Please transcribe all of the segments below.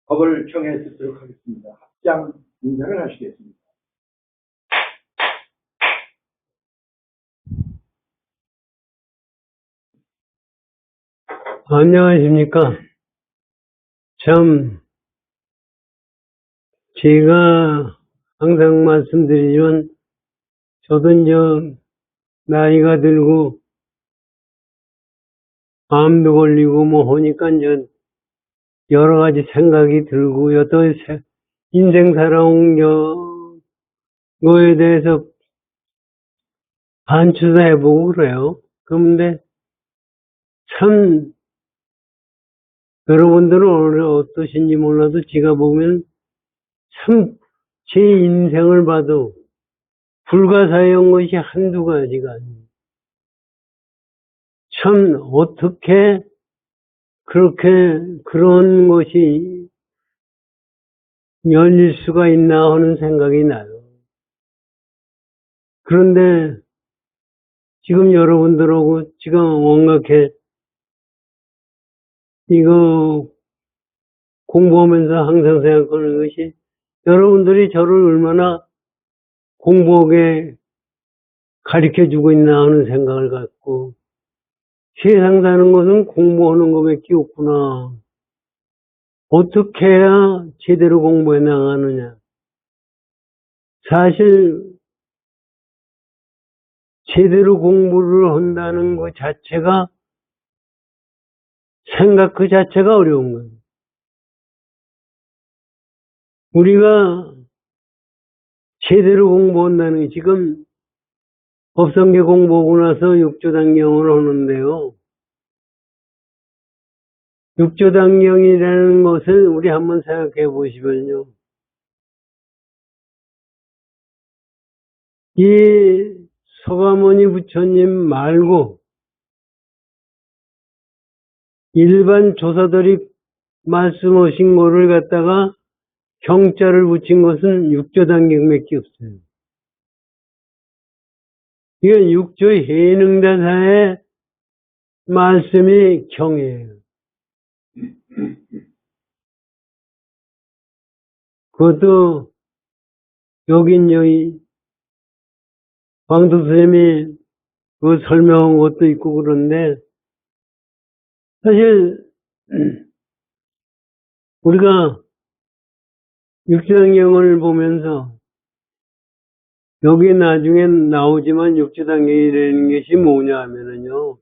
법을 정해 듣도록 하겠습니다. 합장 인사를 하시겠습니다. 안녕하십니까. 참, 제가 항상 말씀드리지만, 저도 이제 나이가 들고, 암도 걸리고 뭐 하니까 이제 여러 가지 생각이 들고, 여덟 인생 살아온 거에 대해서 반추사해보고 그래요. 그런데 참, 여러분들은 어떠신지 몰라도 제가 보면 참 제 인생을 봐도 불가사의한 것이 한두 가지가 아니에요. 참 어떻게 그렇게 그런 것이 열릴 수가 있나 하는 생각이 나요. 그런데 지금 여러분들하고 지금 온갖에 이거 공부하면서 항상 생각하는 것이 여러분들이 저를 얼마나 공부하게 가르쳐주고 있나 하는 생각을 갖고 세상 사는 것은 공부하는 것밖에 없구나. 어떻게 해야 제대로 공부해 나가느냐. 사실 제대로 공부를 한다는 것 자체가 생각 그 자체가 어려운 거예요. 우리가 제대로 공부한다는 게 지금 법성계 공부하고 나서 육조단경을 하는데요. 육조단경이라는 것을 우리 한번 생각해 보시면요. 이 서가모니 부처님 말고 일반 조사들이 말씀하신 거를 갖다가 경자를 붙인 것은 육조단경밖에 없어요. 이건 육조 해능다사의 말씀이 경이에요. 그것도 여기 광덕 선생님이 그 설명한 것도 있고 그런데 사실 우리가 육조단경을 보면서 여기 나중에 나오지만 육조단경이라는 것이 뭐냐 하면은요.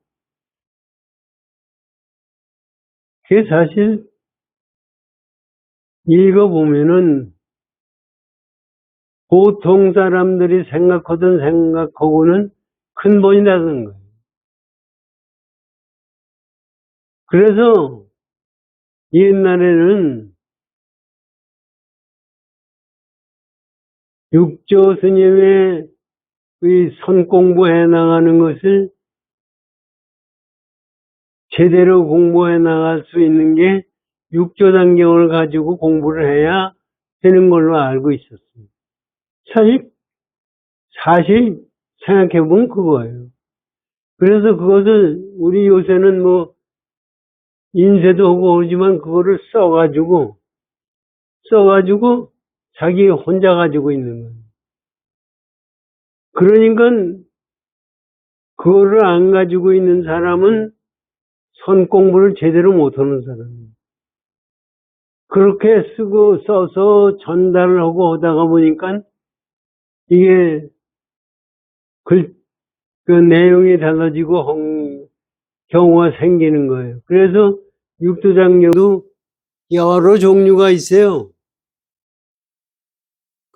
그게 사실 읽어보면은 보통 사람들이 생각하던 생각하고는 큰 본이 나는 거예요. 그래서 옛날에는 육조 스님의 선 공부해 나가는 것을 제대로 공부해 나갈 수 있는 게 육조단경을 가지고 공부를 해야 되는 걸로 알고 있었어요. 사실 생각해보면 그거예요. 그래서 그것을 우리 요새는 뭐 인쇄도 하고 그러지만 그거를 써가지고 자기 혼자 가지고 있는 거예요. 그러니까 그거를 안 가지고 있는 사람은 선 공부를 제대로 못하는 사람이에요. 그렇게 써서 전달을 하고 하다가 보니까 이게 그 내용이 달라지고 경우가 생기는 거예요. 그래서 육조장경도 여러 종류가 있어요.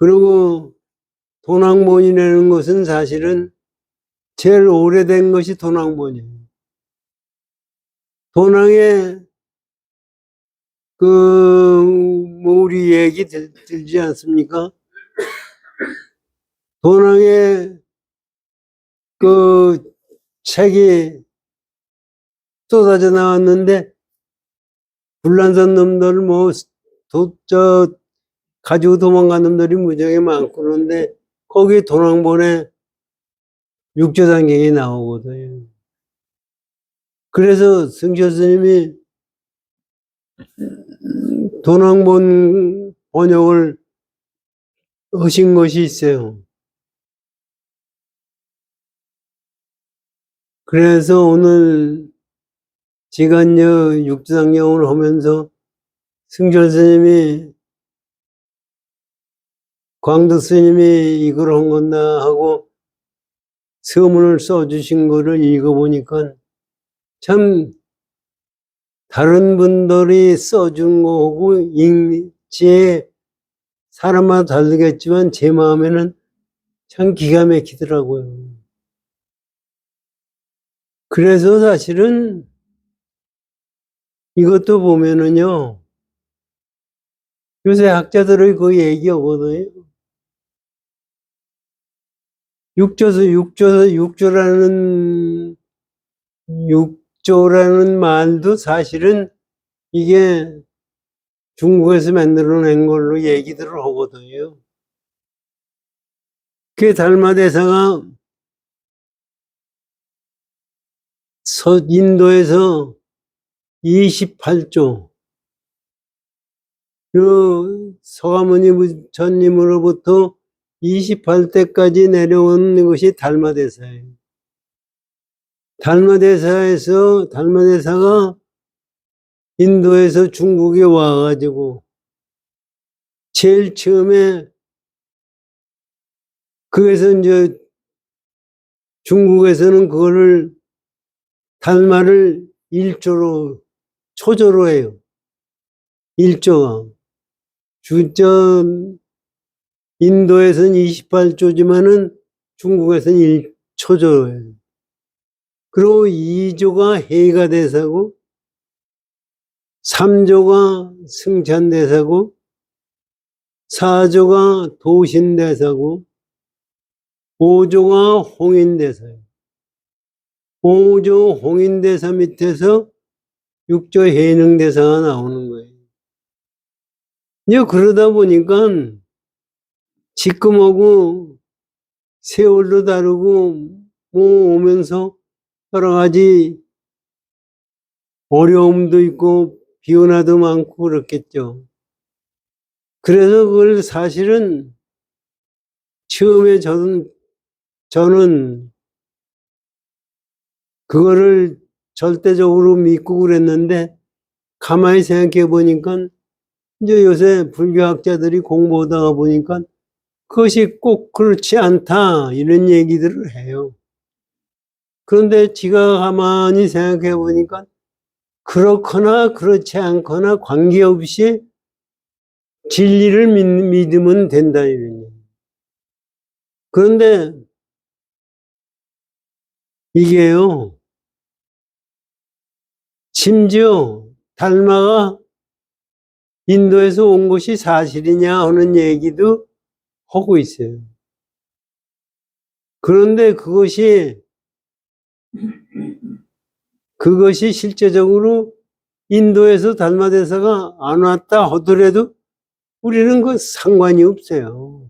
그리고 도낭본이라는 것은 사실은 제일 오래된 것이 도낭본이에요. 도낭에 뭐 우리 얘기 들지 않습니까? 도낭에 그 책이 쏟아져 나왔는데 불란선 놈들 가지고 도망간 놈들이 무지하게 많고 그런데 거기 도낭본에 육조단경이 나오거든요. 그래서 승조 스님이 도난본 번역을 하신 것이 있어요. 그래서 오늘 지간여 육주상경을 하면서 승철 스님이 광덕 스님이 이걸 한 건나 하고 서문을 써주신 거를 읽어보니까 참 다른 분들이 써준 거하고 제 사람마다 다르겠지만 제 마음에는 참 기가 막히더라고요. 그래서 사실은 이것도 보면은요, 요새 학자들의 그 얘기하거든요. 육조라는 말도 사실은 이게 중국에서 만들어낸 걸로 얘기들을 하거든요. 그 달마대사가 인도에서 28조, 그 서가모니 부처님으로부터 28대까지 내려온 것이 달마대사예요. 달마대사가 인도에서 중국에 와가지고 제일 처음에 그래서 이제 중국에서는 그거를 달마를 초조로 해요. 일조가. 인도에서는 28조지만은 중국에서는 1초조예요. 그리고 2조가 해가대사고 3조가 승찬대사고 4조가 도신대사고 5조가 홍인대사예요. 5조 홍인대사 밑에서 6조 해능대사가 나오는 거예요. 이제 그러다 보니까 지금하고 세월도 다르고 뭐 오면서 여러 가지 어려움도 있고 비원화도 많고 그렇겠죠. 그래서 그걸 사실은 처음에 저는 그거를 절대적으로 믿고 그랬는데 가만히 생각해 보니까 이제 요새 불교학자들이 공부하다가 보니까 그것이 꼭 그렇지 않다 이런 얘기들을 해요. 그런데 지가 가만히 생각해 보니까 그렇거나 그렇지 않거나 관계없이 진리를 믿으면 된다 이런 얘기. 그런데 이게요, 심지어 달마가 인도에서 온 것이 사실이냐 하는 얘기도 하고 있어요. 그런데 그것이 실제적으로 인도에서 달마대사가 안 왔다 하더라도 우리는 그 상관이 없어요.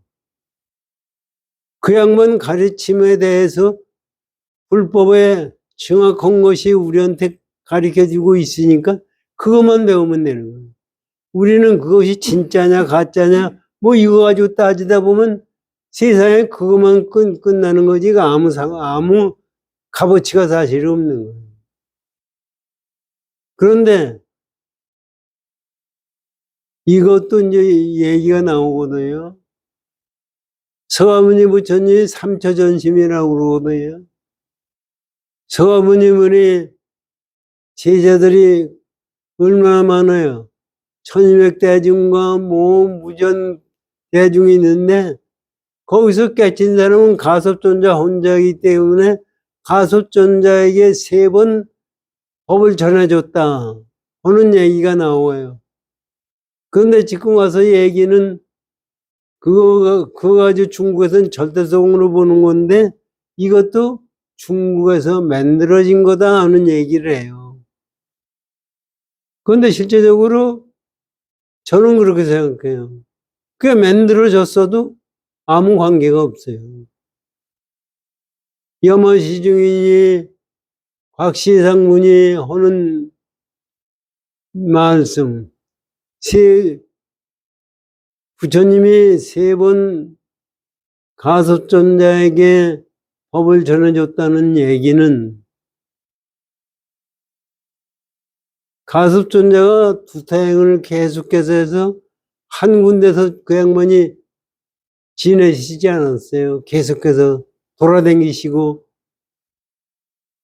그 양반 가르침에 대해서 불법에 정확한 것이 우리한테 가르쳐주고 있으니까 그것만 배우면 되는 거예요. 우리는 그것이 진짜냐 가짜냐 뭐 이거 가지고 따지다 보면 세상에 그것만 끝나는 거지 아무 값어치가 사실 없는 거예요. 그런데 이것도 이제 얘기가 나오거든요. 서가모니 부처님이 삼처전심이라고 그러거든요. 서가모니분이 제자들이 얼마나 많아요. 1200대중과 무전 대중이 있는데 거기서 깨친 사람은 가섭존자 혼자이기 때문에 가섭존자에게 3번 법을 전해줬다 하는 얘기가 나와요. 그런데 지금 와서 얘기는 그거 가지고 중국에서는 절대성으로 보는 건데 이것도 중국에서 만들어진 거다 하는 얘기를 해요. 그런데 실제적으로 저는 그렇게 생각해요. 그게 만들어졌어도 아무 관계가 없어요. 염화시 중인이 곽시상문이 하는 말씀, 부처님이 3번 가섭존자에게 법을 전해줬다는 얘기는 가섭존자가 두타행을 계속해서 해서 한 군데서 그 양반이 지내시지 않았어요. 계속해서 돌아다니시고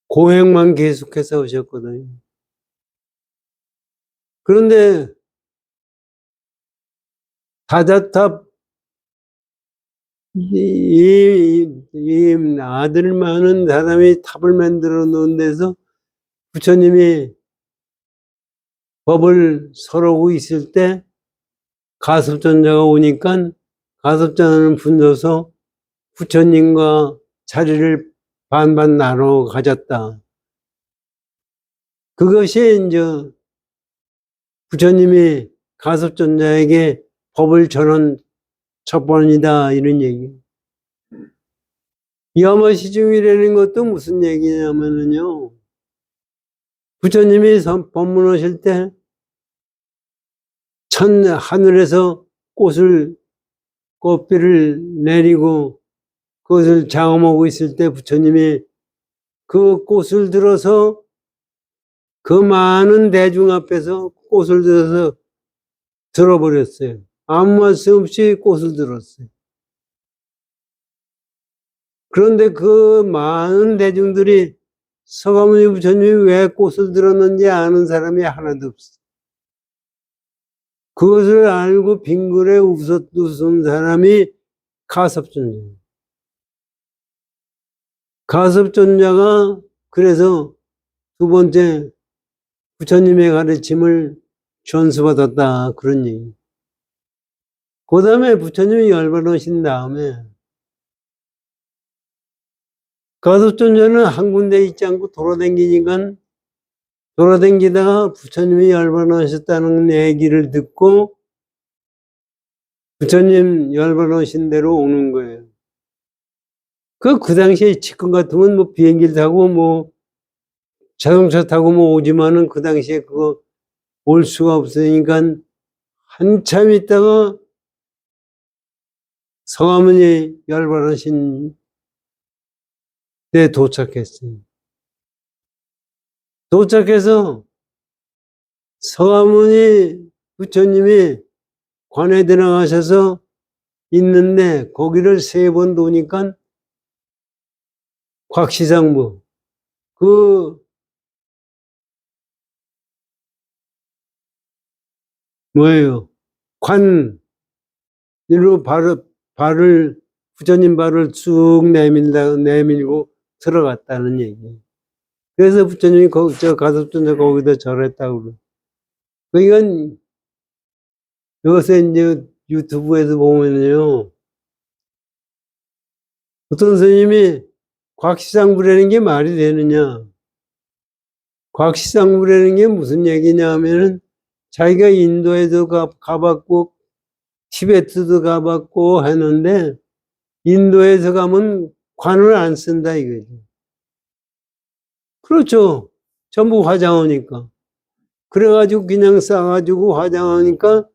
고행만 계속해서 오셨거든요. 그런데 다자탑 이 아들 많은 사람이 탑을 만들어 놓은 데서 부처님이 법을 설하고 있을 때 가섭존자가 오니까 가섭존자는 분져서 부처님과 자리를 반반 나눠 가졌다. 그것이 이제 부처님이 가섭존자에게 법을 전한 첫 번이다, 이런 얘기. 야마시중이라는 것도 무슨 얘기냐면요, 부처님이 법문하실 때 하늘에서 꽃비를 내리고 그것을 장엄하고 있을 때 부처님이 그 꽃을 들어서 그 많은 대중 앞에서 꽃을 들어서 들어버렸어요. 아무 말씀 없이 꽃을 들었어요. 그런데 그 많은 대중들이 서가모니 부처님이 왜 꽃을 들었는지 아는 사람이 하나도 없어요. 그것을 알고 빙글에 웃은 사람이 가섭존자예요. 가섭존자가 그래서 두 번째 부처님의 가르침을 전수받았다, 그런 얘기. 그 다음에 부처님이 열반하신 다음에 가섭존자는 한 군데 있지 않고 돌아다니다가 부처님이 열반하셨다는 얘기를 듣고 부처님 열반하신 대로 오는 거예요. 그 당시에 지금 같으면 뭐 비행기를 타고 뭐 자동차 타고 뭐 오지만은 그 당시에 그거 올 수가 없으니까 한참 있다가 서가모니 열반하신 때 도착했어요. 도착해서 서가모니 부처님이 관에 들어가셔서 있는데 거기를 3번 도니까 곽시상부 관으로 부처님 발을 쭉 내밀고 들어갔다는 얘기예요. 그래서 부처님이 가섭존자 거기다 절했다고 그러고. 이건 요새 이제 유튜브에서 보면요, 어떤 스님이 곽시상부라는 게 말이 되느냐. 곽시상부라는 게 무슨 얘기냐 하면은 자기가 인도에도 가봤고 티베트도 가봤고 했는데 인도에서 가면 관을 안 쓴다 이거죠. 그렇죠. 전부 화장하니까. 그래가지고 그냥 싸가지고 화장하니까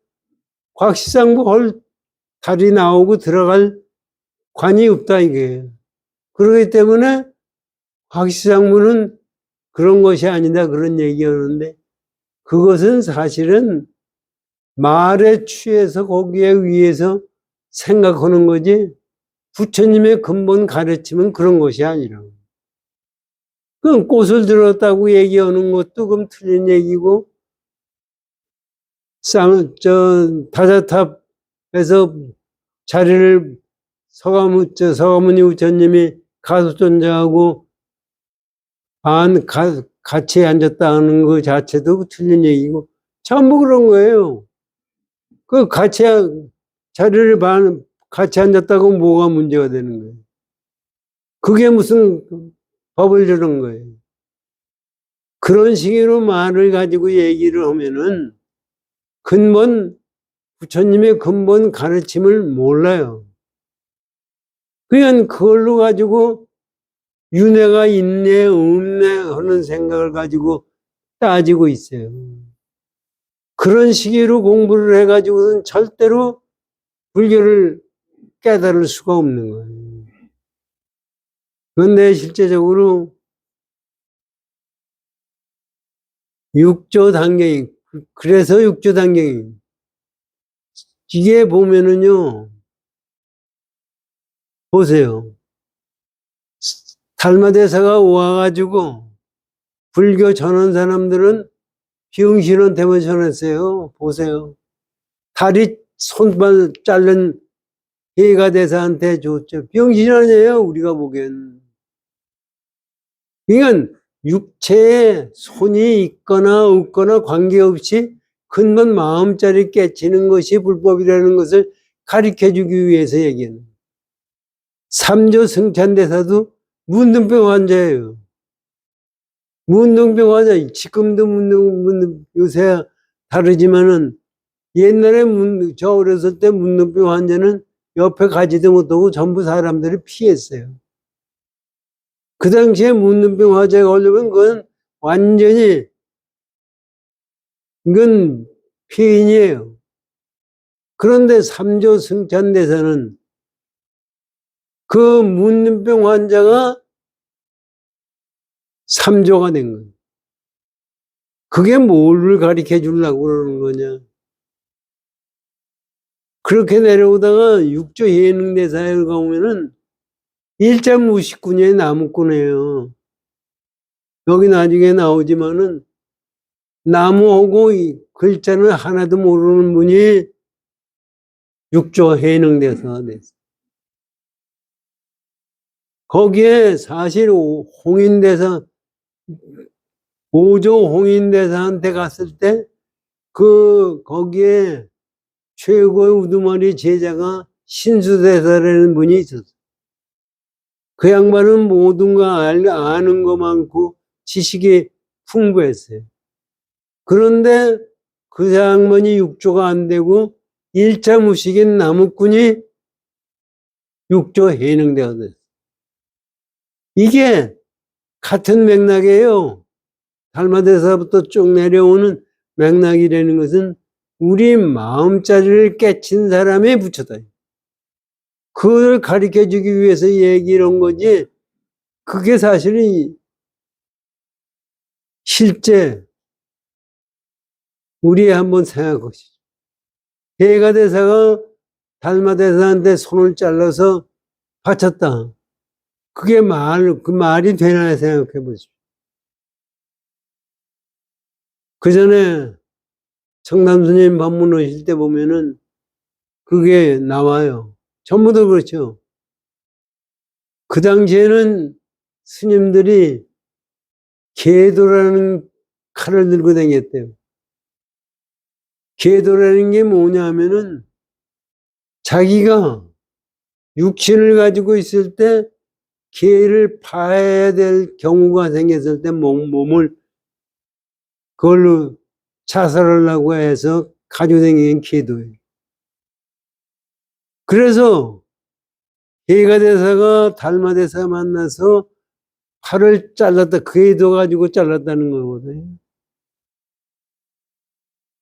곽시상부 헐 달이 나오고 들어갈 관이 없다 이게. 그렇기 때문에 곽시상부는 그런 것이 아니다 그런 얘기였는데 그것은 사실은 말에 취해서 거기에 의해서 생각하는 거지 부처님의 근본 가르침은 그런 것이 아니라. 그럼 꽃을 들었다고 얘기하는 것도 그럼 틀린 얘기고 다자탑에서 자리를 서가모니 부처님이 가섭존자하고 같이 앉았다는 것 자체도 틀린 얘기고 전부 그런 거예요. 자리를 같이 앉았다고 뭐가 문제가 되는 거예요? 그게 무슨 법을 주는 거예요? 그런 식으로 말을 가지고 얘기를 하면은 부처님의 근본 가르침을 몰라요. 그냥 그걸로 가지고 윤회가 있네, 없네 하는 생각을 가지고 따지고 있어요. 그런 식으로 공부를 해가지고는 절대로 불교를 깨달을 수가 없는 거예요. 그런데 실제적으로 육조 단계이, 그래서 육조 단계이, 이게 보면은요, 보세요. 달마대사가 와가지고 불교 전한 사람들은 병신한테만 전했어요. 보세요. 다리 손발 자른 해가대사한테 줬죠. 병신 아니에요, 우리가 보기엔. 그러니까 육체에 손이 있거나 없거나 관계없이 근본 마음자리 깨치는 것이 불법이라는 것을 가르쳐주기 위해서 얘기하는. 삼조 승찬대사도 문둥병 환자예요. 문둥병 환자, 지금도 문둥 요새 다르지만은 옛날에 저 어렸을 때 문둥병 환자는 옆에 가지도 못하고 전부 사람들이 피했어요. 그 당시에 문둥병 환자가 걸리면 그건 완전히, 이건 폐인이에요. 그런데 삼조 승찬대사는 그 문둥병 환자가 삼조가 된 거예요. 그게 뭐를 가르쳐 주려고 그러는 거냐. 그렇게 내려오다가 육조 예능대사에 가보면은 일자무식군의 나무꾼이에요. 여기 나중에 나오지만은 나무하고 글자는 하나도 모르는 분이 육조 예능대사가 됐어요. 거기에 사실 홍인대사, 오조 홍인대사한테 갔을 때 거기에 최고의 우두머리 제자가 신수대사라는 분이 있었어요. 그 양반은 모든 거 아는 거 많고 지식이 풍부했어요. 그런데 그 양반이 육조가 안 되고 일자무식인 나무꾼이 육조 해능대가 됐어요. 이게 같은 맥락이에요. 달마대사부터 쭉 내려오는 맥락이라는 것은 우리 마음자리를 깨친 사람이 부처다. 그걸 가르쳐 주기 위해서 얘기를 한 거지, 그게 사실은 실제 우리 한번 생각해 보시죠. 해가대사가 달마대사한테 손을 잘라서 바쳤다. 그게 그 말이 되나 생각해 보시죠. 그 전에 청담스님 법문 오실 때 보면은 그게 나와요. 전부 다 그렇죠. 그 당시에는 스님들이 계도라는 칼을 들고 다녔대요. 계도라는 게 뭐냐 하면은 자기가 육신을 가지고 있을 때 계를 파야 될 경우가 생겼을 때 몸을 그걸로 자살하려고 해서 가지고 다니는 계도예요. 그래서 해가대사가 달마대사 만나서 팔을 잘랐다, 계도 가지고 잘랐다는 거거든요.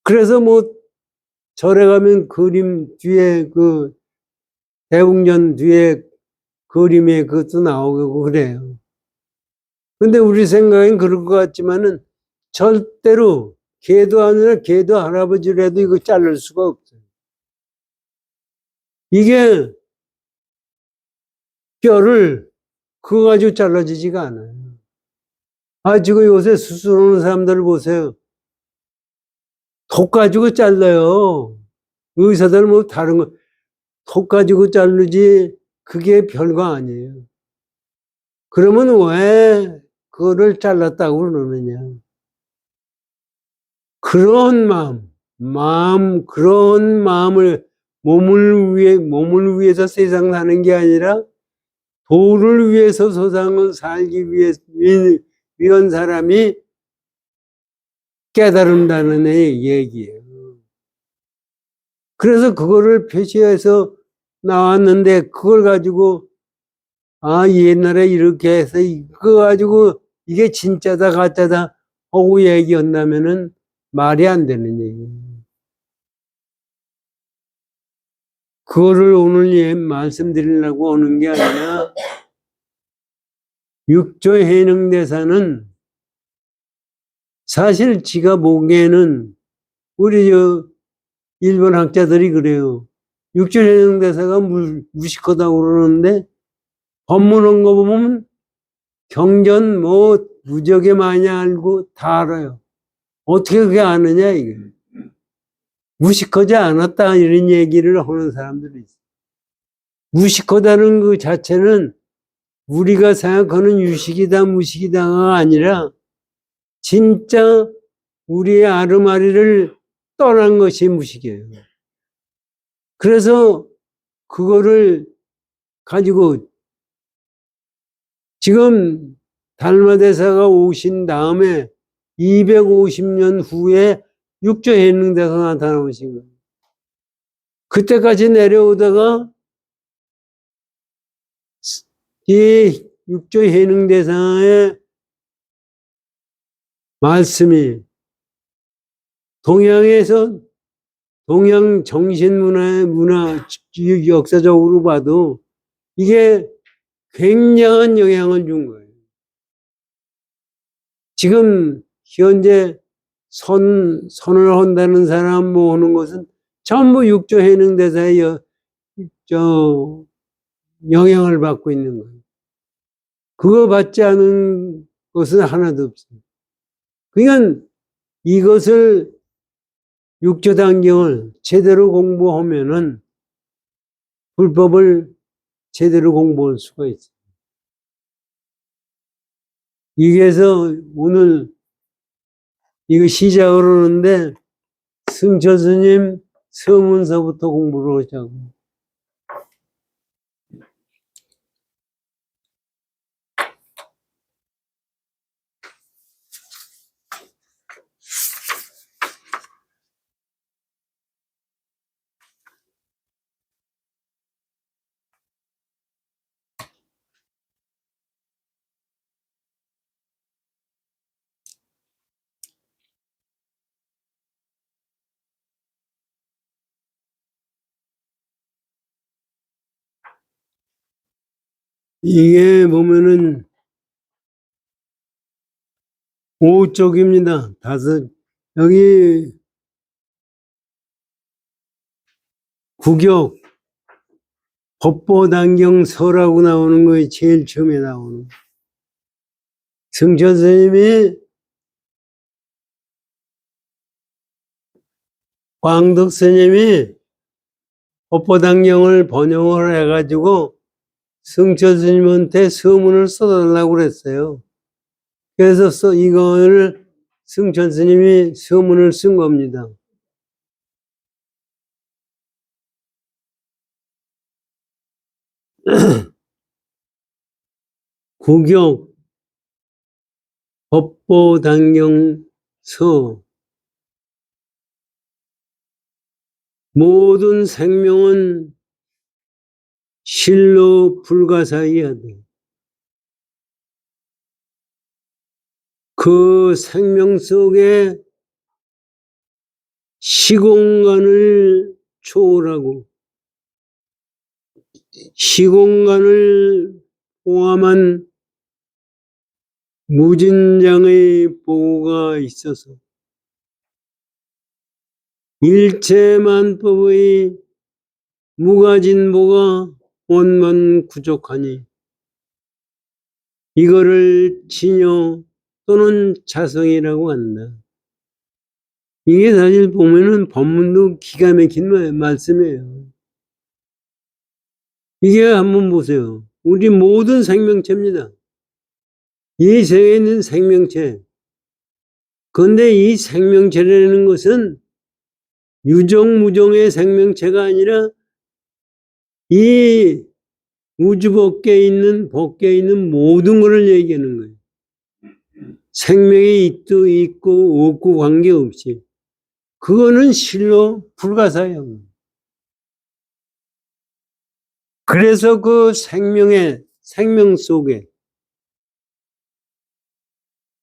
그래서 뭐 절에 가면 그림 뒤에 대웅전 뒤에 그림에 그것도 나오고 그래요. 근데 우리 생각엔 그럴 것 같지만은 절대로 계도 아니라 계도 할아버지라도 이거 자를 수가 없어요. 이게 뼈를 그거 가지고 잘라지지가 않아요. 지금 요새 수술하는 사람들 보세요. 톡 가지고 잘라요. 의사들 뭐 다른 거, 톡 가지고 자르지 그게 별거 아니에요. 그러면 왜 그거를 잘랐다고 그러느냐. 그런 그런 마음을 몸을 위해서 세상 사는 게 아니라 도를 위해서 세상을 살기 위한 사람이 깨달은다는 얘기예요. 그래서 그거를 표시해서 나왔는데 그걸 가지고 옛날에 이렇게 해서 그거 가지고 이게 진짜다 가짜다 하고 얘기한다면은 말이 안 되는 얘기예요. 그거를 오늘 말씀드리려고 오는 게 아니라 육조 해능대사는 사실 지가 보기에는 우리 일본 학자들이 그래요. 육조 해능대사가 무식하다고 그러는데 법문 온 거 보면 경전 무지하게 많이 알고 다 알아요. 어떻게 그게 아느냐 이게. 무식하지 않았다 이런 얘기를 하는 사람들이 있어요. 무식하다는 그 자체는 우리가 생각하는 유식이다 무식이다가 아니라 진짜 우리의 아르마리를 떠난 것이 무식이에요. 그래서 그거를 가지고 지금 달마대사가 오신 다음에 250년 후에 육조해능대사가 나타나오신 거예요. 그때까지 내려오다가 이 육조해능대사의 말씀이 동양에서 동양 정신문화 역사적으로 봐도 이게 굉장한 영향을 준 거예요. 지금 현재 선을 한다는 사람 하는 것은 전부 육조해능대사의 영향을 받고 있는 거예요. 그거 받지 않은 것은 하나도 없어요. 그러니까 이것을 육조단경을 제대로 공부하면은 불법을 제대로 공부할 수가 있어요. 이게서 오늘 이거 시작을 하는데 승철 스님 서문서부터 공부를 하자고. 이게 보면은 5쪽입니다. 5. 여기 구격 법보단경서라고 나오는 거에 제일 처음에 나오는 승천 스님이 광덕 스님이 법보단경을 번역을 해가지고 승천 스님한테 서문을 써달라고 그랬어요. 그래서 이거를 승천 스님이 서문을 쓴 겁니다. 구격 법보단경서 모든 생명은 실로 불가사의하다. 그 생명 속에 시공간을 초월하고 시공간을 포함한 무진장의 보호가 있어서 일체만법의 무가진보가 원만 구족하니 이거를 진여 또는 자성이라고 한다. 이게 사실 보면은 법문도 기가 막힌 말씀이에요. 이게 한번 보세요. 우리 모든 생명체입니다. 이 세계에 있는 생명체. 그런데 이 생명체라는 것은 유정무정의 생명체가 아니라 이 우주 밖에 있는 모든 것을 얘기하는 거예요. 생명이 있고 없고 관계없이. 그거는 실로 불가사의합니다. 그래서 그 생명 속에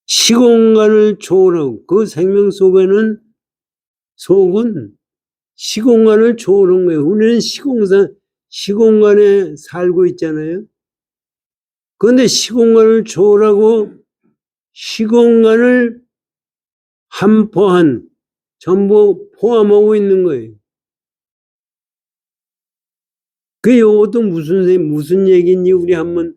시공간을 초월하고 그 생명 속에는 속은 시공간을 초월한 거예요. 우리는 시공간에 살고 있잖아요. 그런데 시공간을 초월하고 시공간을 한포한 전부 포함하고 있는 거예요. 요것도 무슨 얘기인지 우리 한번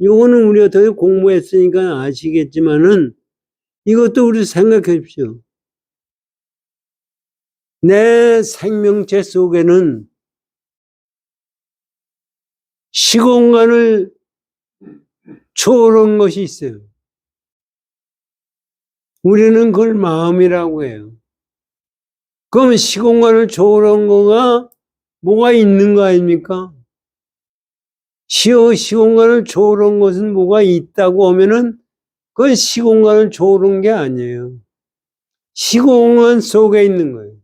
요거는 우리가 더 공부했으니까 아시겠지만은 이것도 우리 생각해 봅시오. 내 생명체 속에는 시공간을 초월한 것이 있어요. 우리는 그걸 마음이라고 해요. 그럼 시공간을 초월한 거가 뭐가 있는 거 아닙니까? 시공간을 초월한 것은 뭐가 있다고 하면은 그건 시공간을 초월한 게 아니에요. 시공간 속에 있는 거예요.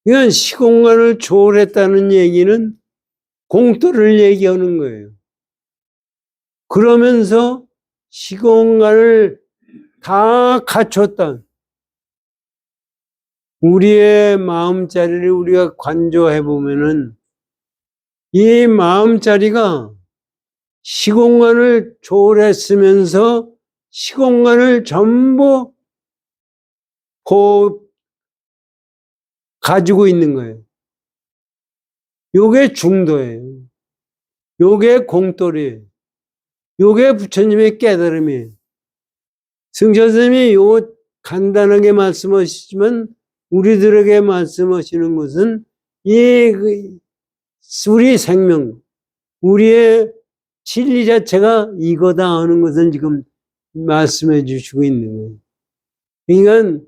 이건 시공간을 초월했다는 얘기는 공터를 얘기하는 거예요. 그러면서 시공간을 다 갖췄다. 우리의 마음자리를 우리가 관조해 보면은 이 마음자리가 시공간을 초월했으면서 시공간을 전부 가지고 있는 거예요. 요게 중도예요. 요게 공돌이에요. 요게 부처님의 깨달음이에요. 승천 스님이 요 간단하게 말씀하시지만 우리들에게 말씀하시는 것은 우리 생명, 우리의 진리 자체가 이거다 하는 것을 지금 말씀해 주시고 있는 거예요. 그러니까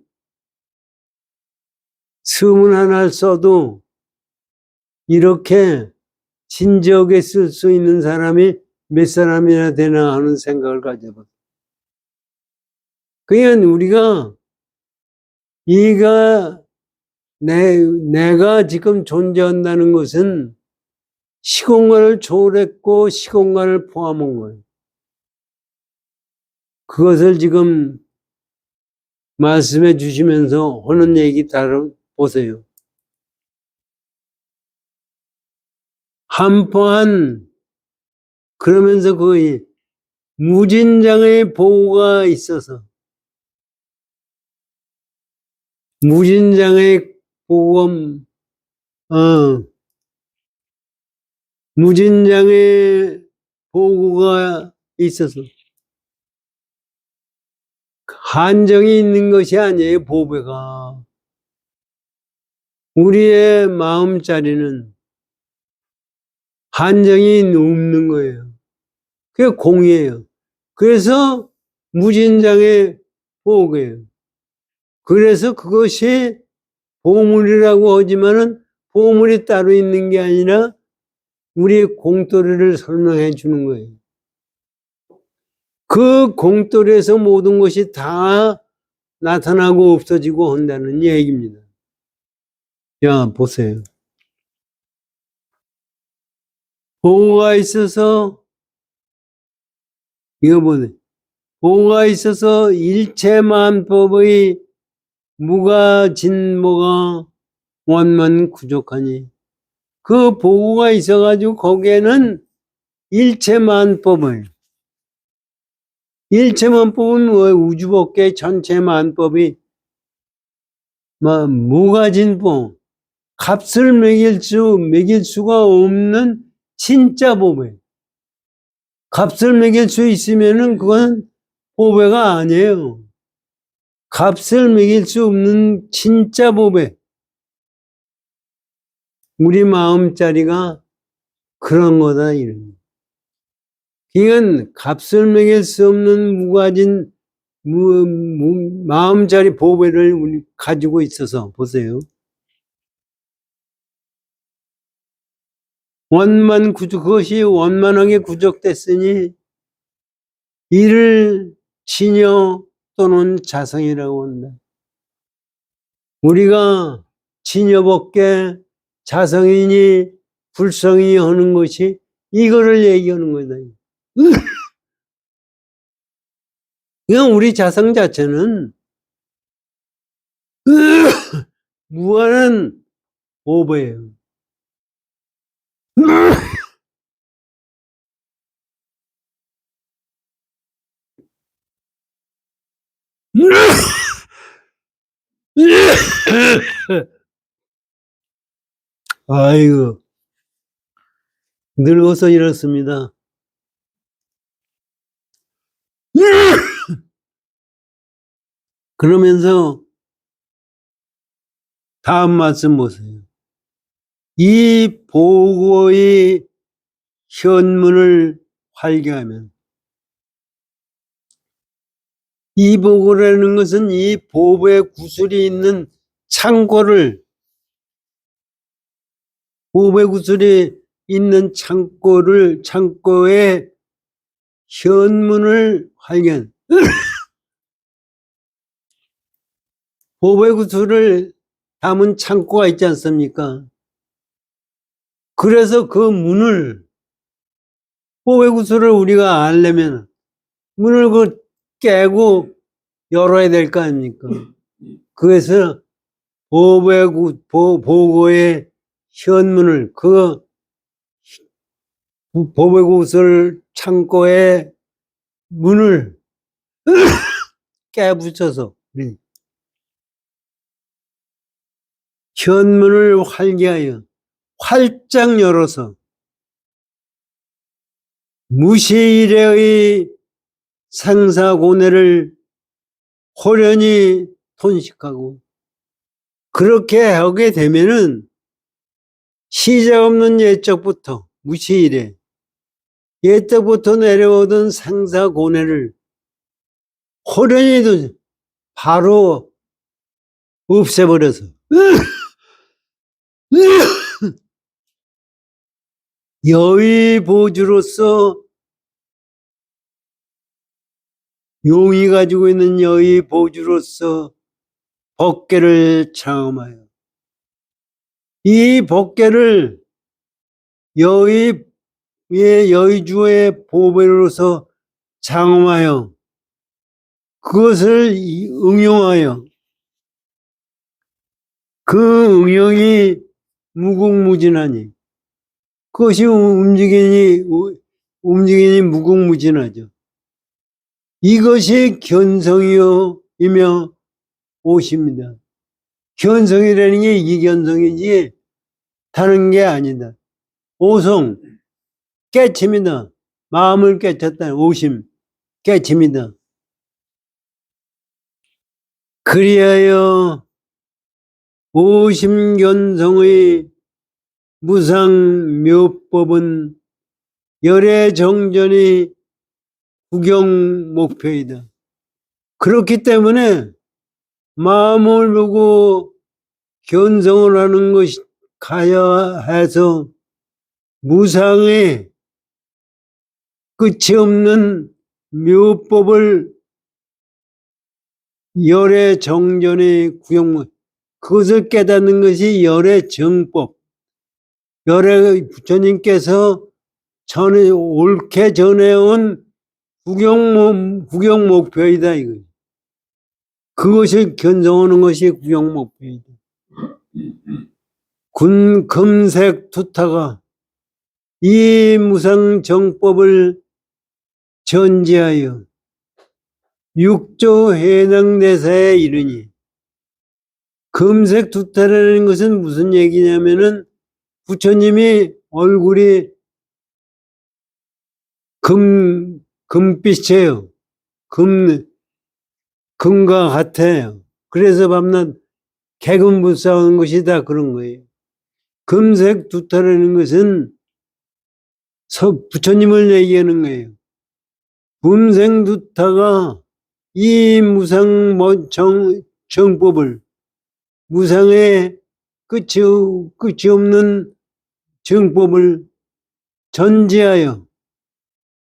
서문 하나 써도 이렇게 진지하게 쓸 수 있는 사람이 몇 사람이나 되나 하는 생각을 가져봐. 그러니까 우리가 내가 지금 존재한다는 것은 시공간을 초월했고 시공간을 포함한 거예요. 그것을 지금 말씀해 주시면서 하는 얘기 따라 보세요. 한포한 그러면서 그 무진장의 보호가 있어서 무진장의 보호가 무진장의 보호가 있어서 한정이 있는 것이 아니에요. 보배가 우리의 마음자리는 한정이 없는 거예요. 그게 공이에요. 그래서 무진장의 보호예요. 그래서 그것이 보물이라고 하지만은 보물이 따로 있는 게 아니라 우리 공돌이를 설명해 주는 거예요. 그 공돌이에서 모든 것이 다 나타나고 없어지고 한다는 얘기입니다. 야, 보세요. 보호가 있어서 이거 보세요. 보호가 있어서 일체만법의 무가진모가 원만구족하니 그 보호가 있어가지고 거기에는 일체만법을 일체만법은 왜 우주법계 전체 만법이 무가진법 값을 매길 수가 없는 진짜 보배. 값을 매길 수 있으면은 그건 보배가 아니에요. 값을 매길 수 없는 진짜 보배. 우리 마음자리가 그런 거다, 이런. 이건 값을 매길 수 없는 무가진, 마음자리 보배를 우리 가지고 있어서, 보세요. 그것이 원만하게 구족됐으니, 이를 진여 또는 자성이라고 한다. 우리가 진여법계 자성이니 불성이니 하는 것이 이거를 얘기하는 거다. 그냥 우리 자성 자체는 무한한 오버예요. 아이고, 늙어서 이렇습니다. 그러면서 다음 말씀 보세요. 이 보고의 현문을 활개하면, 이 보고라는 것은 이 보고의 구슬이 있는 창고를, 보고의 구슬이 있는 창고의 현문을 활개한, 보고의 구슬을 담은 창고가 있지 않습니까? 그래서 그 문을, 보고의 구슬을 우리가 알려면 문을 깨고 열어야 될 거 아닙니까? 그래서 보고의 현문을, 보고의 구슬 창고의 문을 깨부쳐서 현문을 활개하여 활짝 열어서 무시일의 상사고뇌를 호련히 톤식하고, 그렇게 하게 되면은 시작 없는 옛적부터, 무시일에 옛적부터 내려오던 상사고뇌를 호련히도 바로 없애버려서 여의보주로서, 용이 가지고 있는 여의보주로서 법계를 창험하여, 이 법계를 여의주의 보배로서 창험하여 그것을 응용하여, 그 응용이 무궁무진하니, 그것이 움직이니 무궁무진하죠. 이것이 견성이요 이며 오십니다. 견성이라는 게 이견성이지 다른 게 아니다. 오성, 깨침이다. 마음을 깨쳤다. 오심, 깨침이다. 그리하여 오심견성의 무상묘법은 열애정전의 구경목표이다. 그렇기 때문에 마음을 보고 견성을 하는 것이 가야 해서 무상의 끝이 없는 묘법을 열애정전의 구경목, 그것을 깨닫는 것이 열애정법. 부처님께서 옳게 전해온 구경목표이다. 이거. 그것을 견성하는 것이 구경목표이다. 금색 투타가 이 무상정법을 전지하여 육조 해낭대사에 이르니, 금색 투타라는 것은 무슨 얘기냐면은 부처님이 얼굴이 금빛이에요. 금과 같아요. 그래서 밤낮 개금불사하는 것이 다 그런 거예요. 금색 두타라는 것은 부처님을 얘기하는 거예요. 금색 두타가 이 무상 정법을, 무상의 끝이 없는 정법을 전지하여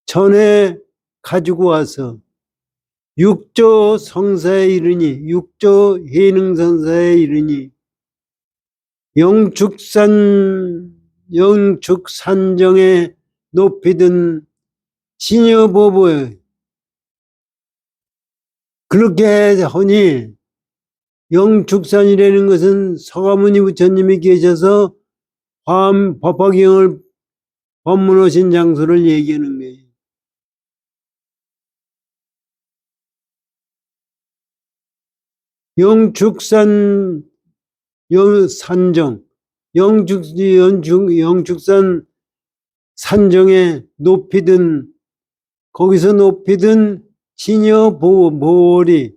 전에 가지고 와서 육조 성사에 이르니, 육조 해능성사에 이르니, 영축산정에 높이든 신여보보에, 그렇게 하니 영축산이라는 것은 서가모니 부처님이 계셔서 법화경을 법문하신 장소를 얘기하는 거예요. 영축산 산정, 영축산 산정에 높이든 거기서 높이든 진여 보월이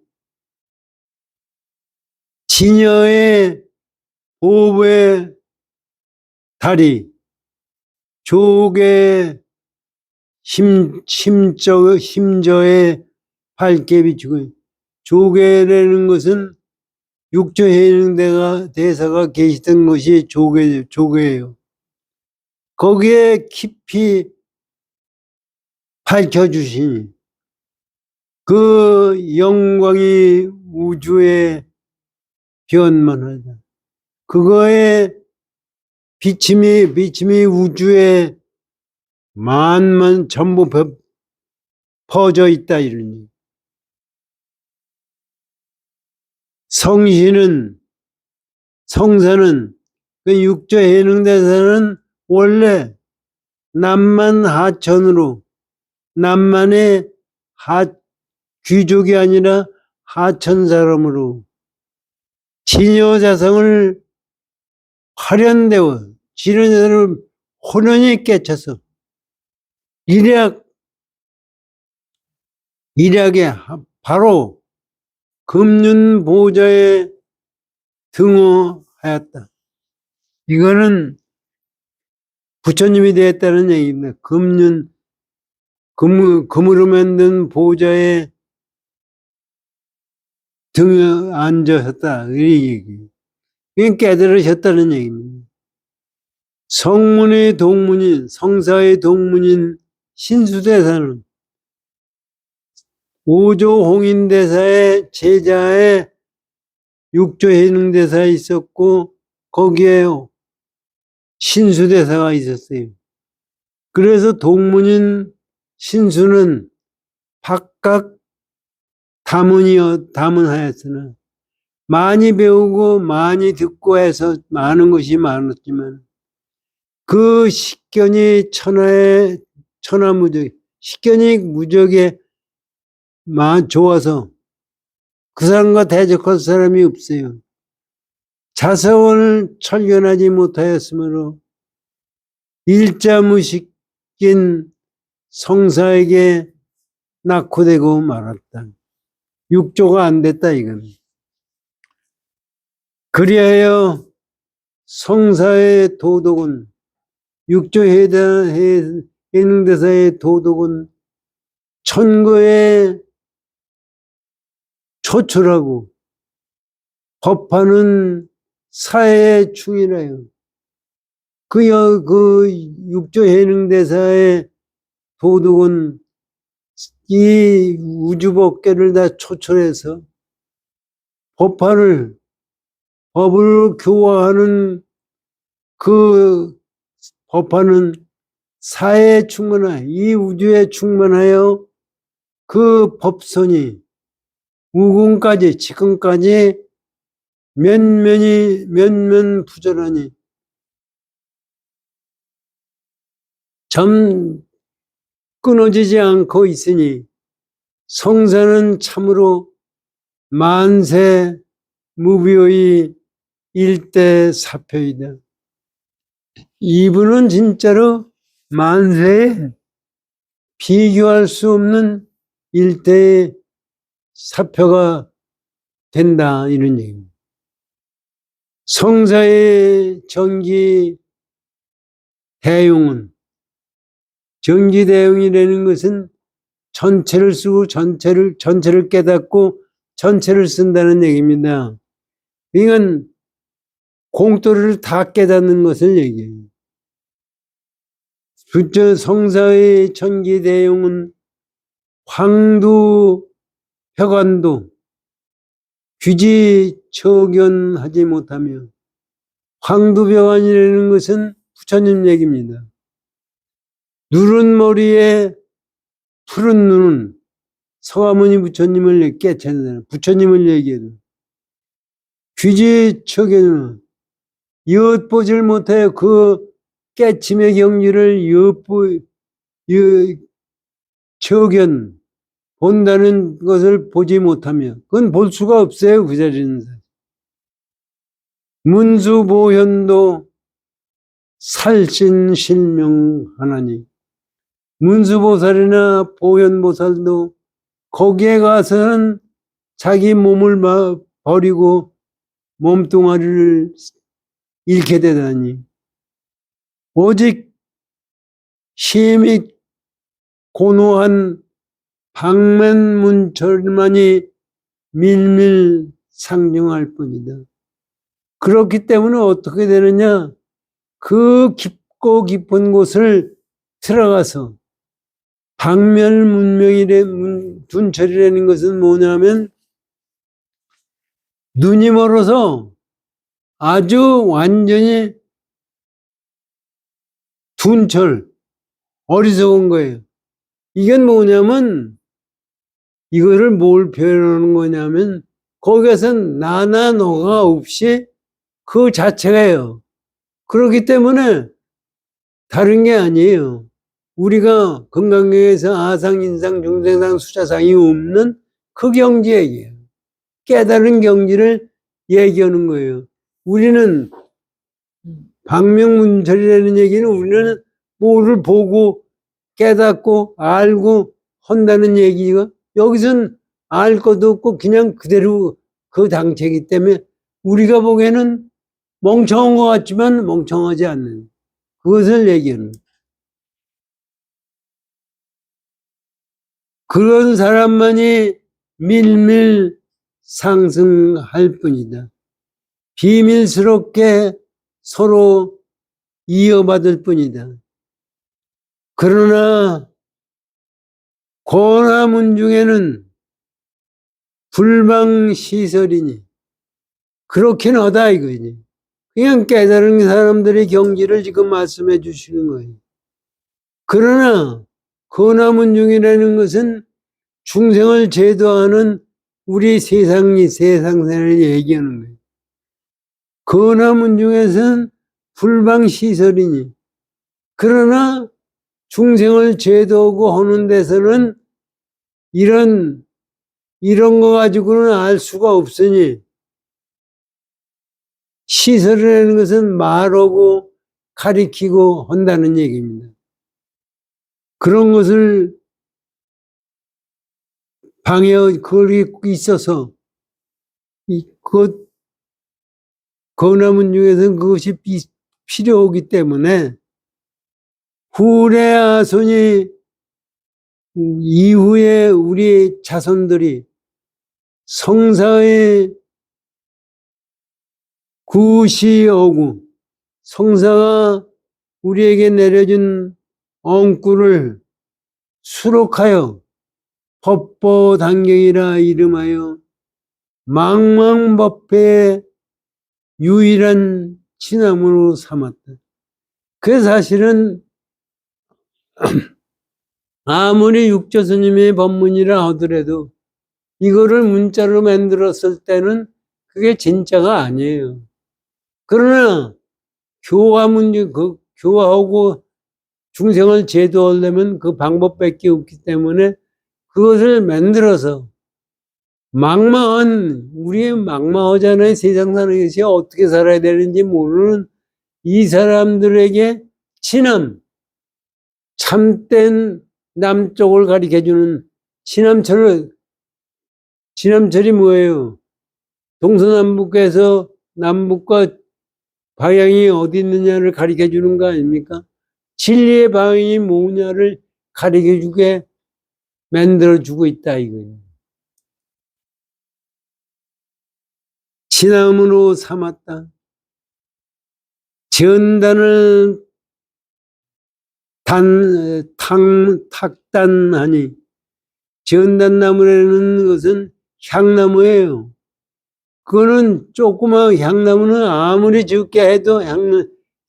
진여의 보호의 다리, 조의 힘저의 밝게 비추고, 조계라는 것은 육조해능 대사가 계시던 것이 조계예요. 거기에 깊이 밝혀주시니 그 영광이 우주에 변만하다. 그거의 비침이 우주에 만만 전부 퍼져 있다 이러니. 성사는 그 육조해능대사는 원래 남만 하천으로 남만의 귀족이 아니라 하천 사람으로 진여자성을 화련되어 진여자성을 혼연히 깨쳐서 일약에 바로 금륜보좌에 등호하였다. 이거는 부처님이 되었다는 얘기입니다. 금으로 만든 보좌에 등에 앉으셨다. 이 얘기. 이건 깨달으셨다는 얘기입니다. 성사의 동문인 신수대사는 오조홍인대사의 제자의 육조해능대사에 있었고 거기에 신수대사가 있었어요. 그래서 동문인 신수는 각각 다문하였으나 많이 배우고 많이 듣고 해서 많은 것이 많았지만 그 식견이 천하무적, 식견이 무적에 좋아서 그 사람과 대적할 사람이 없어요. 자성을 철견하지 못하였으므로 일자무식인 성사에게 낙후되고 말았다. 육조가 안 됐다 이건. 그리하여 성사의 도덕은 육조해능대사의 도덕은 천거에 초출하고 법하는 사회에 충이라요. 그 육조해능대사의 도덕은 이 우주법계를 다 초출해서 법을 교화하는 그 법화는 사회에 충만하여 이 우주에 충만하여 그 법선이 우궁까지 지금까지 면면 부절하니 점 끊어지지 않고 있으니 성사는 참으로 만세 무비의 일대사표이다. 이분은 진짜로 만세에 비교할 수 없는 일대의 사표가 된다 이런 얘기입니다. 성사의 정기대용은 정기대용이라는 것은 전체를 쓰고 전체를 깨닫고 전체를 쓴다는 얘기입니다. 이건 공도를 다 깨닫는 것을 얘기해요. 성사의 전기대용은 황도 벽안도 귀지처견하지 못하며 황두벽안이라는 것은 부처님 얘기입니다. 누른 머리에 푸른 눈은 서가모니 부처님을 깨쳤잖아요. 부처님을 얘기해요. 귀지척에는 엿보질 못하여 그 깨침의 경지를 척연 본다는 것을 보지 못하며 그건 볼 수가 없어요. 그 자리는. 문수보현도 살신실명하나니 문수보살이나 보현보살도 거기에 가서는 자기 몸을 버리고 몸뚱아리를 잃게 되다니 오직 심히 고노한 방면문철만이 밀밀상정할 뿐이다. 그렇기 때문에 어떻게 되느냐? 그 깊고 깊은 곳을 들어가서 방면문명이래 둔철이라는 것은 뭐냐면 눈이 멀어서 아주 완전히 둔철, 어리석은 거예요. 이건 뭐냐면 이거를 뭘 표현하는 거냐면 거기에선 나나 너가 없이 그 자체가요. 그렇기 때문에 다른 게 아니에요. 우리가 건강경에서 아상, 인상, 중생상, 수자상이 없는 그 경지 얘기예요. 깨달은 경지를 얘기하는 거예요. 우리는 방명문철이라는 얘기는 우리는 뭐를 보고 깨닫고 알고 한다는 얘기가 여기선 알 것도 없고 그냥 그대로 그 당체이기 때문에 우리가 보기에는 멍청한 것 같지만 멍청하지 않는 그것을 얘기하는 그런 사람만이 밀밀 상승할 뿐이다. 비밀스럽게 서로 이어받을 뿐이다. 그러나 고나문 중에는 불방시설이니 그렇긴 하다 이거지. 그냥 깨달은 사람들의 경지를 지금 말씀해 주시는 거예요. 그러나 고나문 중이라는 것은 중생을 제도하는 우리 세상생을 얘기하는 거예요. 고나문 중에서는 불방시설이니 그러나 중생을 제도하고 하는 데서는 이런 거 가지고는 알 수가 없으니 시설이라는 것은 말하고 가리키고 한다는 얘기입니다. 그런 것을 거기 있어서 거나문 중에서는 그것이 필요하기 때문에 후래 아손이 이후에 우리 자손들이 성사의 구시오구 성사가 우리에게 내려준 엉구를 수록하여 법보단경이라 이름하여 망망법회의 유일한 진함으로 삼았다. 그 사실은 아무리 육조스님의 법문이라 하더라도 이거를 문자로 만들었을 때는 그게 진짜가 아니에요. 그러나 교화하고 중생을 제도하려면 그 방법밖에 없기 때문에 그것을 만들어서 우리 막막하잖아요. 세상 사는 것이 어떻게 살아야 되는지 모르는 이 사람들에게 친함, 참된 남쪽을 가리켜주는 진함철이 뭐예요? 동서남북에서 남북과 방향이 어디 있느냐를 가리켜주는 거 아닙니까? 진리의 방향이 뭐냐를 가리켜주게 만들어주고 있다 이거예요. 진함으로 삼았다. 전단을 탁단하니 전단나무라는 것은 향나무예요. 그거는 조그만 향나무는 아무리 적게 해도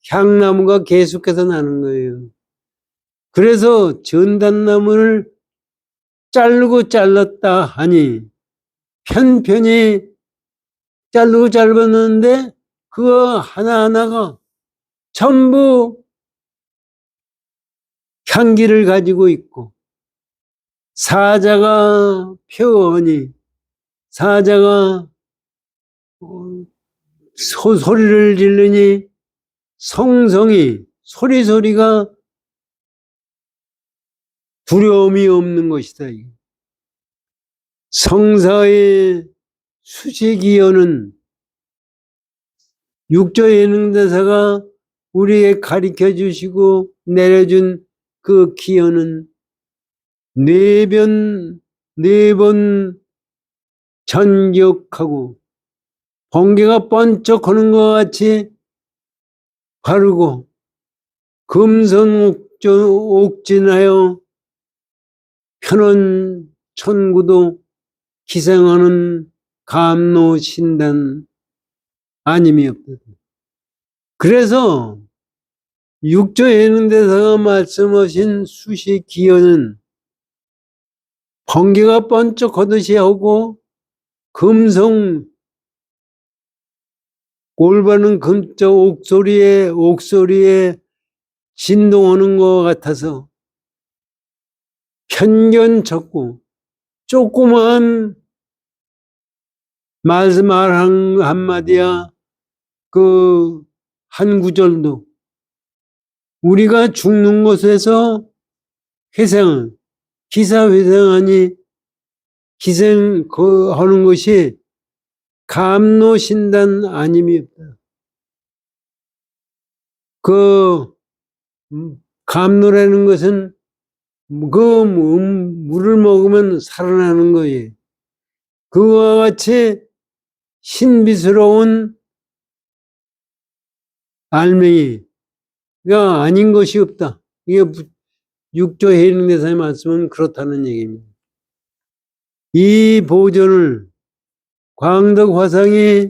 향나무가 계속해서 나는 거예요. 그래서 전단나무를 자르고 잘랐다 하니 편편히 자르고 짧았는데 그거 하나하나가 전부 향기를 가지고 있고, 사자가 표현이, 사자가 소리를 지르니 성성이, 소리가 두려움이 없는 것이다. 성사의 수식이여는 육조 예능대사가 우리에게 가르쳐 주시고 내려준 그 기여는 네 번 전격하고 번개가 번쩍하는 것 같이 바르고 금선옥진하여 편원 천구도 기생하는 감로신단 아님이 없다. 그래서 육조 예능대사가 말씀하신 수식기여는 번개가 번쩍하듯이 하고 금성 올바른 금적 옥소리에 진동하는 것 같아서 편견 적고 조그마한 말 한마디야 그 한 구절도 우리가 죽는 곳에서 기사회생하니 하는 것이 감로신단 아님이 없다. 그 감로라는 것은 그 물을 먹으면 살아나는 거예요. 그와 같이 신비스러운 알맹이가 아닌 것이 없다. 이게 육조 해능대사의 말씀은 그렇다는 얘기입니다. 이 보존을 광덕 화상이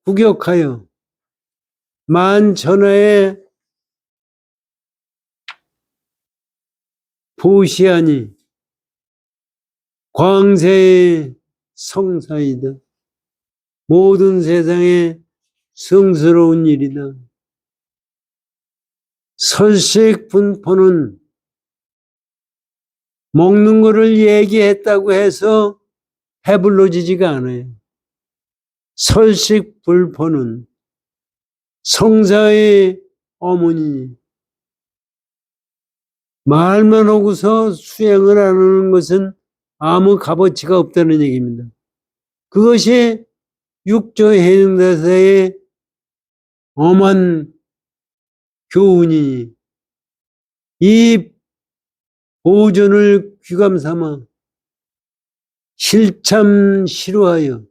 구격하여 만천하에 보시하니 광세의 성사이다. 모든 세상에 성스러운 일이다. 설식분포는 먹는 거를 얘기했다고 해서 해불러지지가 않아요. 설식불포는 성사의 어머니, 말만 하고서 수행을 안 하는 것은 아무 값어치가 없다는 얘기입니다. 그것이 육조 해능대사의 엄한 교훈이니 이 보존을 귀감 삼아 실참시루하여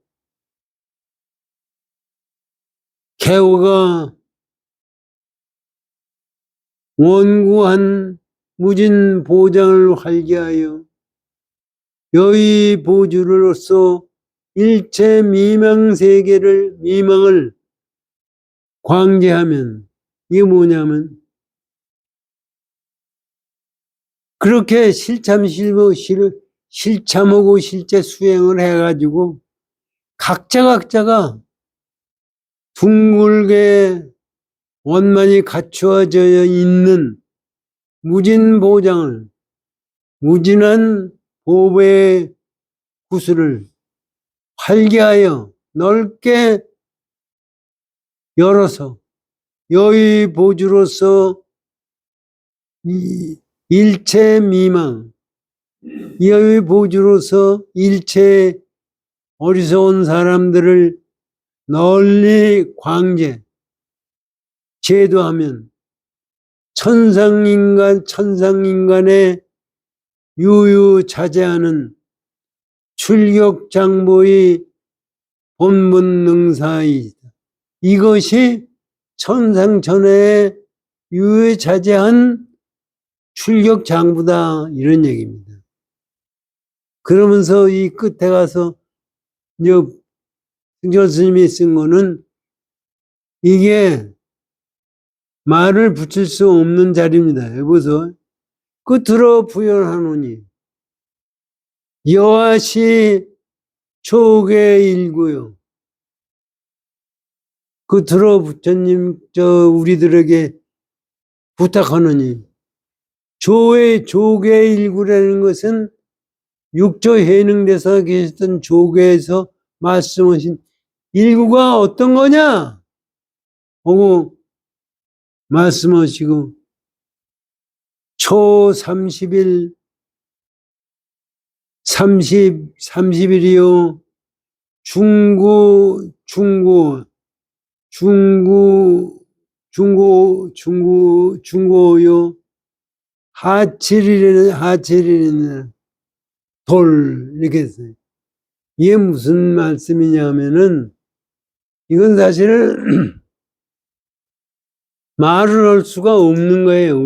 개호가 원구한 무진 보장을 활기하여 여의 보주로서 일체 미망을 광제하면, 이게 뭐냐면 그렇게 실참하고 실제 수행을 해가지고 각자가 둥글게 원만히 갖추어져 있는 무진보장을, 무진한 보배의 구슬을 활기하여 넓게 열어서 여의 보주로서 일체 미망, 여의 보주로서 일체 어리석은 사람들을 널리 광제, 제도하면 천상인간의 유유자재하는 출격장보의 본분능사이다. 이것이 천상천하의 유유자재한 출격장부다, 이런 얘기입니다. 그러면서 이 끝에 가서 승철 스님이 쓴 거는 이게 말을 붙일 수 없는 자리입니다. 여기서 끝으로 부연하노니 여하시 초계 일구요 들어 부처님 우리들에게 부탁하느니 조계 일구라는 것은 육조 해능대사 계셨던 조계에서 말씀하신 일구가 어떤 거냐 하고 말씀하시고 초 30일 30일이요 중고요 하칠일에는 돌 이렇게 했어요. 이게 무슨 말씀이냐면은 이건 사실 말을 할 수가 없는 거예요.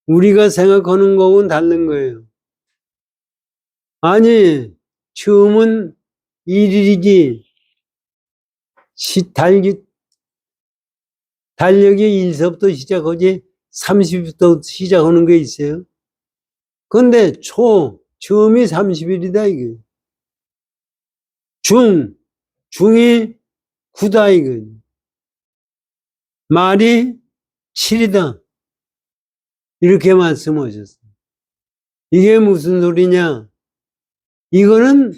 우리가 생각하는 거하고는 다른 거예요. 아니 처음은 1일이지 달력이 1서부터 시작하지 30부터 시작하는 게 있어요. 근데 처음이 30일이다 이게. 중이 9다 이거. 말이 7이다. 이렇게 말씀하셨어요. 이게 무슨 소리냐? 이거는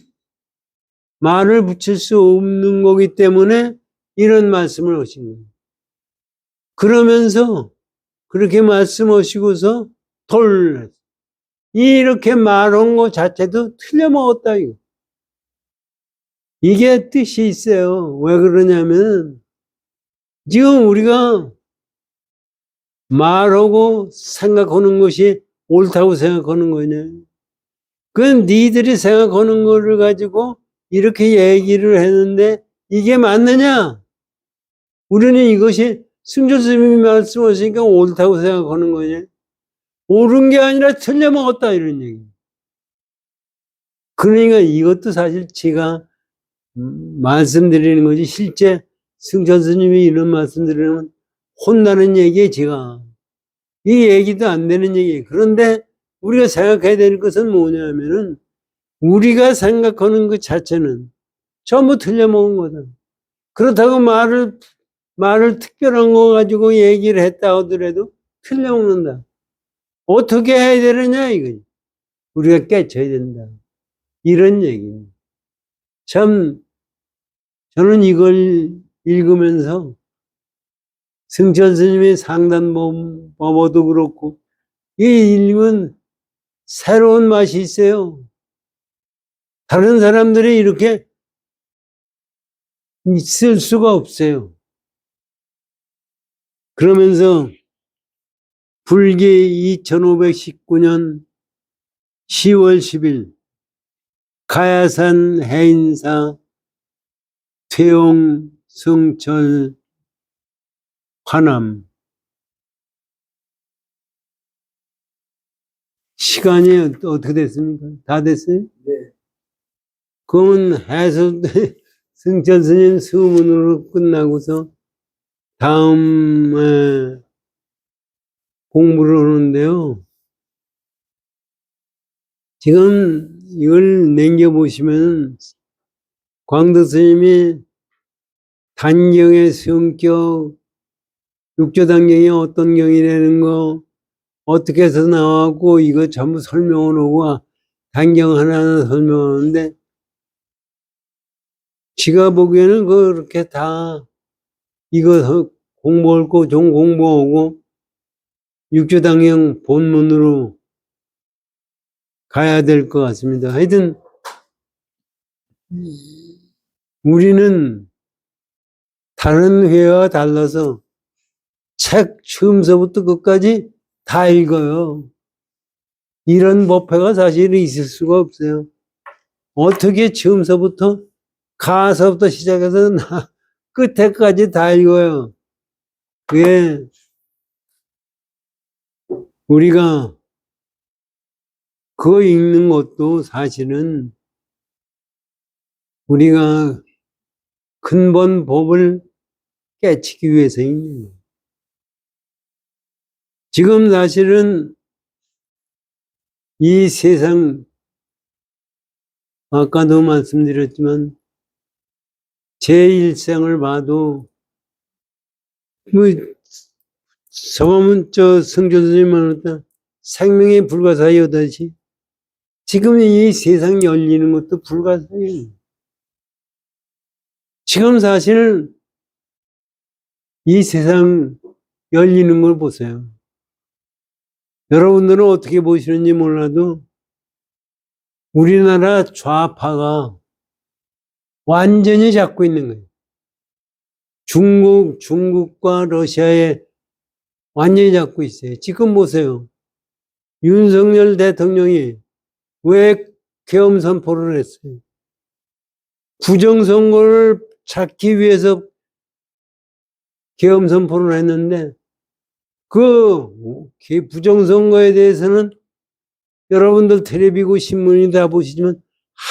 말을 붙일 수 없는 거기 때문에 이런 말씀을 하신 거예요. 그러면서 그렇게 말씀하시고서 이렇게 말한 거 자체도 틀려먹었다 이거. 이게 뜻이 있어요. 왜 그러냐면 지금 우리가 말하고 생각하는 것이 옳다고 생각하는 거냐. 그건 니들이 생각하는 거를 가지고 이렇게 얘기를 했는데 이게 맞느냐? 우리는 이것이 승조 스님이 말씀하시니까 옳다고 생각하는 거냐? 옳은 게 아니라 틀려먹었다 이런 얘기. 그러니까 이것도 사실 제가 말씀드리는 거지 실제 승천 스님이 이런 말씀드리면 혼나는 얘기에 제가 이 얘기도 안 되는 얘기예요. 그런데 우리가 생각해야 될 것은 뭐냐면은 우리가 생각하는 것 자체는 전부 틀려먹은 거다. 그렇다고 말을 특별한 거 가지고 얘기를 했다 하더라도 틀려먹는다. 어떻게 해야 되느냐 이거지. 우리가 깨쳐야 된다. 이런 얘기입니다. 참 저는 이걸 읽으면서 승천 스님의 상단법어도 그렇고 이 읽으면 새로운 맛이 있어요. 다른 사람들이 이렇게 있을 수가 없어요. 그러면서 불기 2519년 10월 10일 가야산 해인사 퇴용 성철 화남 시간이 어떻게 됐습니까? 다 됐어요? 네. 그러면 해설 승천 스님 수문으로 끝나고서 다음에 공부를 하는데요. 지금 이걸 남겨보시면 광도 스님이 단경의 성격, 육조단경이 어떤 경이라는 거 어떻게 해서 나왔고 이거 전부 설명을 하고 단경 하나하나 설명하는데 지가 보기에는 그렇게 다 이거 공부할 거 좀 공부하고 육조단경 본문으로 가야 될 것 같습니다. 하여튼 우리는 다른 회화와 달라서 책 처음서부터 끝까지 다 읽어요. 이런 법회가 사실은 있을 수가 없어요. 어떻게 처음서부터 가서부터 시작해서 끝에까지 다 읽어요. 그게 우리가 그거 읽는 것도 사실은 우리가 근본 법을 깨치기 위해서 읽는 거예요. 지금 사실은 이 세상 아까도 말씀드렸지만 제 일생을 봐도 뭐, 저거면 성조 스님 말했다. 생명의 불가사의하다지. 지금 이 세상 열리는 것도 불가사의예요. 지금 사실 이 세상 열리는 걸 보세요. 여러분들은 어떻게 보시는지 몰라도 우리나라 좌파가 완전히 잡고 있는 거예요. 중국과 러시아에 완전히 잡고 있어요. 지금 보세요. 윤석열 대통령이 왜 계엄 선포를 했어요? 부정선거를 찾기 위해서 계엄 선포를 했는데 그 부정선거에 대해서는 여러분들 텔레비고 신문이 다 보시지만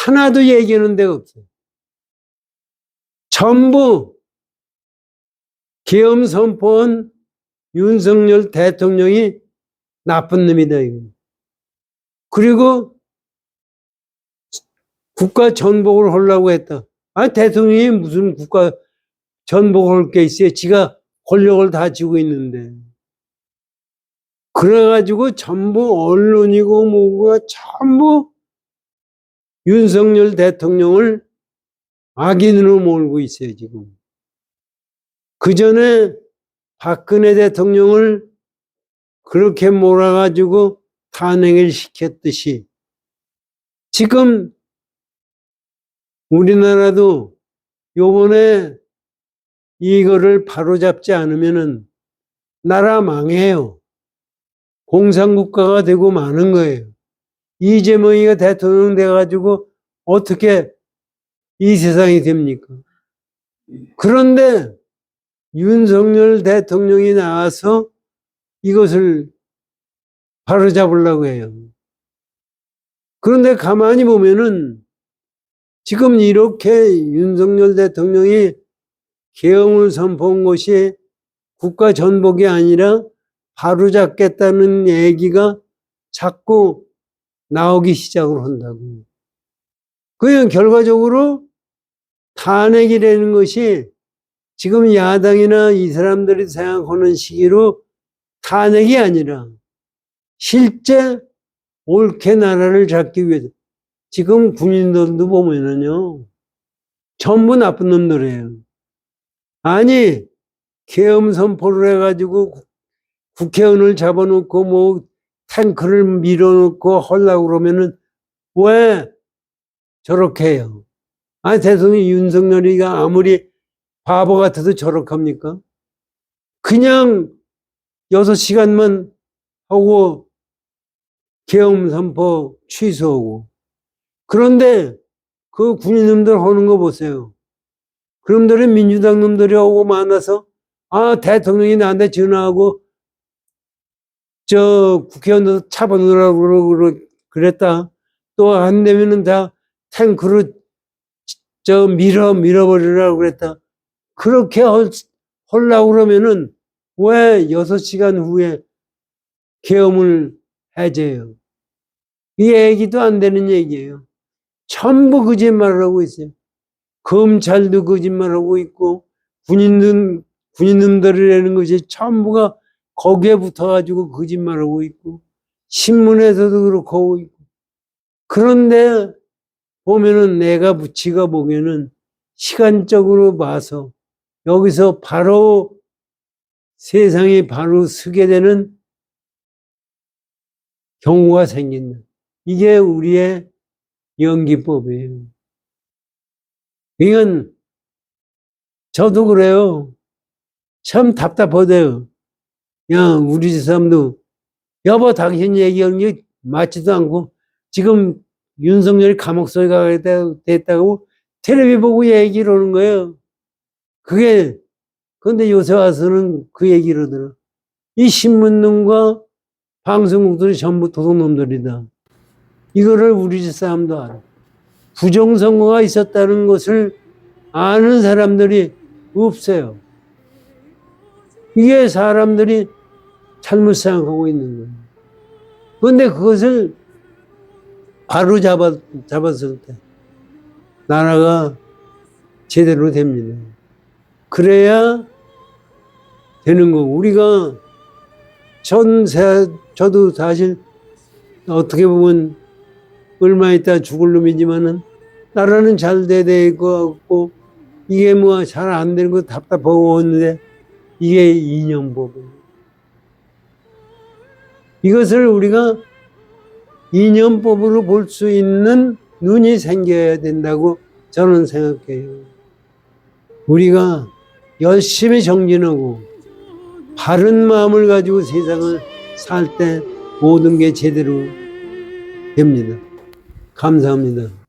하나도 얘기하는 데가 없어요. 전부 계엄 선포한 윤석열 대통령이 나쁜 놈이다. 이거. 그리고 국가 전복을 하려고 했다. 아, 대통령이 무슨 국가 전복을 할 게 있어요. 지가 권력을 다 쥐고 있는데. 그래가지고 전부 언론이고 뭐가 전부 윤석열 대통령을 악인으로 몰고 있어요, 지금. 그 전에 박근혜 대통령을 그렇게 몰아가지고 탄핵을 시켰듯이 지금 우리나라도 요번에 이거를 바로잡지 않으면은 나라 망해요. 공산국가가 되고 마는 거예요. 이재명이가 대통령 돼가지고 어떻게 이 세상이 됩니까? 그런데 윤석열 대통령이 나와서 이것을 바로잡으려고 해요. 그런데 가만히 보면은 지금 이렇게 윤석열 대통령이 계엄을 선포한 것이 국가 전복이 아니라 바로잡겠다는 얘기가 자꾸 나오기 시작을 한다고. 그냥 결과적으로 탄핵이라는 것이 지금 야당이나 이 사람들이 생각하는 시기로 탄핵이 아니라 실제 옳게 나라를 잡기 위해서 지금 군인들도 보면은요 전부 나쁜 놈들이에요. 아니 계엄 선포를 해가지고 국회의원을 잡아놓고 뭐 탱크를 밀어놓고 하려고 그러면은 왜 저렇게 해요? 아니 대통령 윤석열이가 아무리 바보 같아도 저렇게 합니까? 그냥 6시간만 하고 계엄 선포 취소하고. 그런데 그 군인놈들 하는 거 보세요. 그놈들은 민주당 놈들이 오고 만나서 아 대통령이 나한테 전화하고 저 국회의원들 잡아놓으라고 그랬다. 또 안 되면은 다 탱크로 밀어버리라고 그랬다. 그렇게 하려고 그러면은 왜 6시간 후에 계엄을 해제해요? 이 얘기도 안 되는 얘기예요. 전부 거짓말을 하고 있어요. 검찰도 거짓말하고 있고 군인들이라는 것이 전부가 거기에 붙어가지고 거짓말하고 있고 신문에서도 그렇고 하고 있고. 그런데 보면은 지가 보기에는 시간적으로 봐서 여기서 바로 세상이 바로 서게 되는 경우가 생긴다. 이게 우리의 연기법이에요. 이건 저도 그래요. 참 답답하대요. 야, 우리 집 사람도 여보 당신 얘기하는 게 맞지도 않고 지금 윤석열이 감옥 소리가 됐다고 텔레비 보고 얘기를 하는 거예요. 그런데 요새 와서는 그 얘기를 들어. 이 신문놈과 방송국들이 전부 도둑놈들이다. 이거를 우리 집 사람도 알아. 부정선거가 있었다는 것을 아는 사람들이 없어요. 이게 사람들이 잘못 생각하고 있는 거예요. 그런데 그것을 바로 잡았을 때 나라가 제대로 됩니다. 그래야 되는 거. 우리가 저도 사실 어떻게 보면 얼마 있다 죽을 놈이지만은 나라는 잘 돼야 될 것 같고 이게 뭐 잘 안 되는 거 답답하고 했는데 이게 이념법이에요. 이것을 우리가 이념법으로 볼 수 있는 눈이 생겨야 된다고 저는 생각해요. 우리가 열심히 정진하고 바른 마음을 가지고 세상을 살 때 모든 게 제대로 됩니다. 감사합니다.